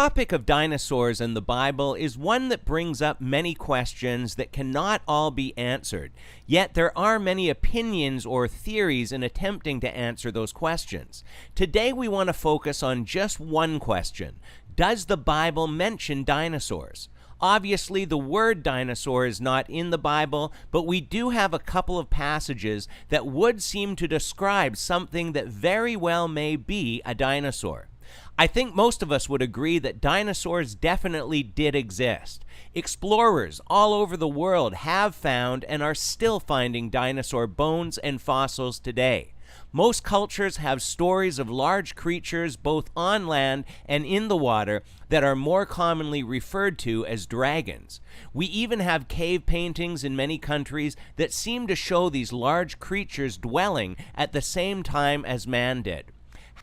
topic of dinosaurs in the Bible is one that brings up many questions that cannot all be answered. Yet there are many opinions or theories in attempting to answer those questions. Today we want to focus on just one question. Does the Bible mention dinosaurs? Obviously, the word dinosaur is not in the Bible, but we do have a couple of passages that would seem to describe something that very well may be a dinosaur. I think most of us would agree that dinosaurs definitely did exist. Explorers all over the world have found and are still finding dinosaur bones and fossils today. Most cultures have stories of large creatures both on land and in the water that are more commonly referred to as dragons. We even have cave paintings in many countries that seem to show these large creatures dwelling at the same time as man did.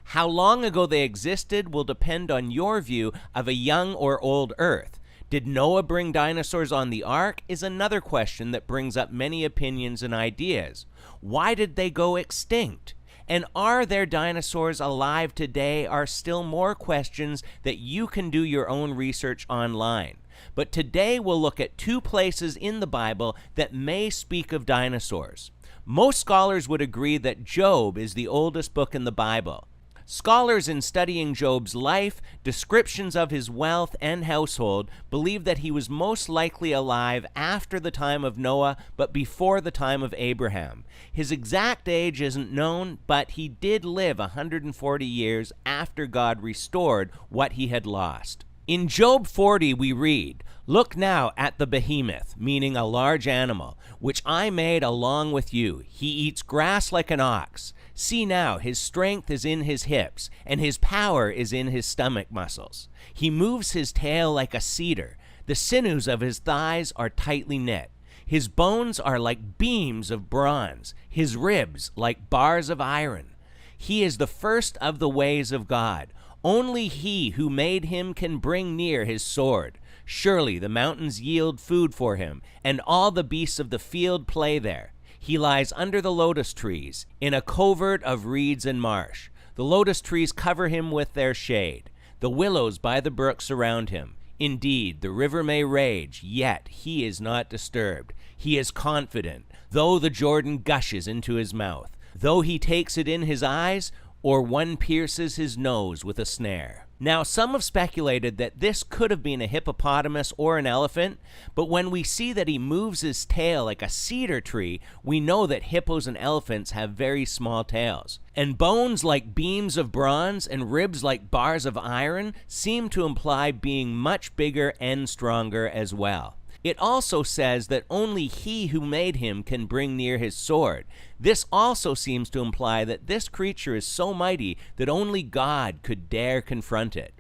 How long ago they existed will depend on your view of a young or old Earth. Did Noah bring dinosaurs on the ark is another question that brings up many opinions and ideas. Why did they go extinct? And are there dinosaurs alive today are still more questions that you can do your own research online. But today we'll look at two places in the Bible that may speak of dinosaurs. Most scholars would agree that Job is the oldest book in the Bible. Scholars in studying Job's life, descriptions of his wealth and household, believe that he was most likely alive after the time of Noah, but before the time of Abraham. His exact age isn't known, but he did live 140 years after God restored what he had lost. In Job 40 we read, "Look now at the behemoth," meaning a large animal, "which I made along with you. He eats grass like an ox. See now, his strength is in his hips, and his power is in his stomach muscles. He moves his tail like a cedar. The sinews of his thighs are tightly knit. His bones are like beams of bronze, his ribs like bars of iron. He is the first of the ways of God. Only he who made him can bring near his sword. Surely the mountains yield food for him, and all the beasts of the field play there. He lies under the lotus trees, in a covert of reeds and marsh. The lotus trees cover him with their shade. The willows by the brook surround him. Indeed, the river may rage, yet he is not disturbed. He is confident, though the Jordan gushes into his mouth, though he takes it in his eyes, or one pierces his nose with a snare." Now, some have speculated that this could have been a hippopotamus or an elephant, but when we see that he moves his tail like a cedar tree, we know that hippos and elephants have very small tails. And bones like beams of bronze and ribs like bars of iron seem to imply being much bigger and stronger as well. It also says that only he who made him can bring near his sword. This also seems to imply that this creature is so mighty that only God could dare confront it.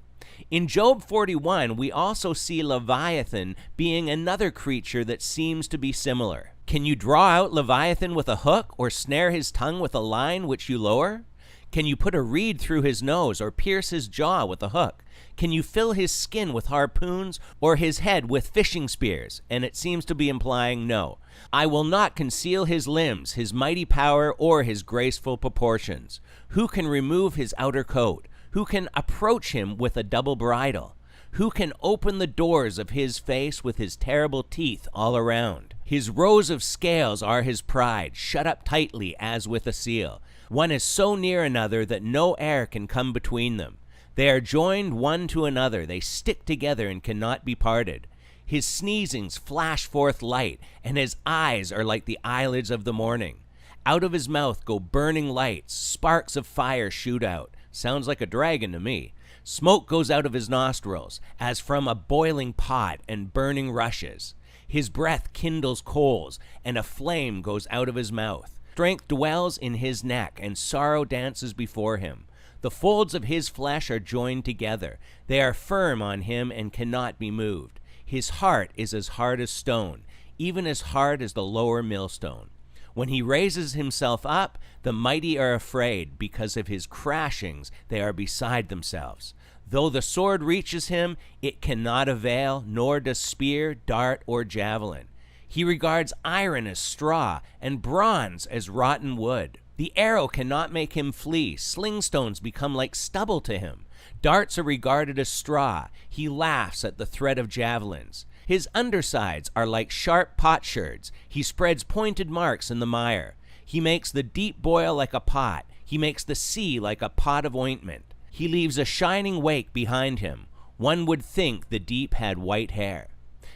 In Job 41, we also see Leviathan being another creature that seems to be similar. Can you draw out Leviathan with a hook or snare his tongue with a line which you lower? Can you put a reed through his nose or pierce his jaw with a hook? Can you fill his skin with harpoons or his head with fishing spears? And it seems to be implying no. I will not conceal his limbs, his mighty power, or his graceful proportions. Who can remove his outer coat? Who can approach him with a double bridle? Who can open the doors of his face with his terrible teeth all around? His rows of scales are his pride, shut up tightly as with a seal. One is so near another that no air can come between them. They are joined one to another. They stick together and cannot be parted. His sneezings flash forth light, and his eyes are like the eyelids of the morning. Out of his mouth go burning lights. Sparks of fire shoot out. Sounds like a dragon to me. Smoke goes out of his nostrils, as from a boiling pot, and burning rushes. His breath kindles coals, and a flame goes out of his mouth. Strength dwells in his neck, and sorrow dances before him. The folds of his flesh are joined together. They are firm on him and cannot be moved. His heart is as hard as stone, even as hard as the lower millstone. When he raises himself up, the mighty are afraid. Because of his crashings, they are beside themselves. Though the sword reaches him, it cannot avail, nor does spear, dart, or javelin. He regards iron as straw, and bronze as rotten wood. The arrow cannot make him flee. Sling stones become like stubble to him. Darts are regarded as straw. He laughs at the threat of javelins. His undersides are like sharp potsherds. He spreads pointed marks in the mire. He makes the deep boil like a pot. He makes the sea like a pot of ointment. He leaves a shining wake behind him. One would think the deep had white hair.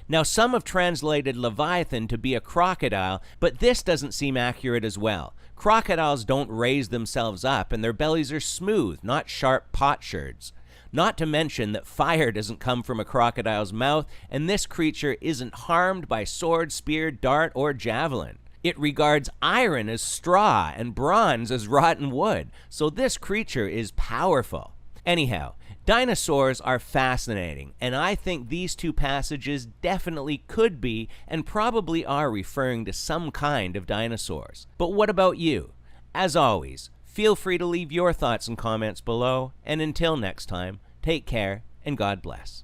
Now, some have translated Leviathan to be a crocodile, but this doesn't seem accurate as well. Crocodiles don't raise themselves up, and their bellies are smooth, not sharp potsherds. Not to mention that fire doesn't come from a crocodile's mouth, and this creature isn't harmed by sword, spear, dart, or javelin. It regards iron as straw and bronze as rotten wood, so this creature is powerful. Anyhow, dinosaurs are fascinating, and I think these two passages definitely could be and probably are referring to some kind of dinosaurs. But what about you? As always, feel free to leave your thoughts and comments below, and until next time, take care and God bless.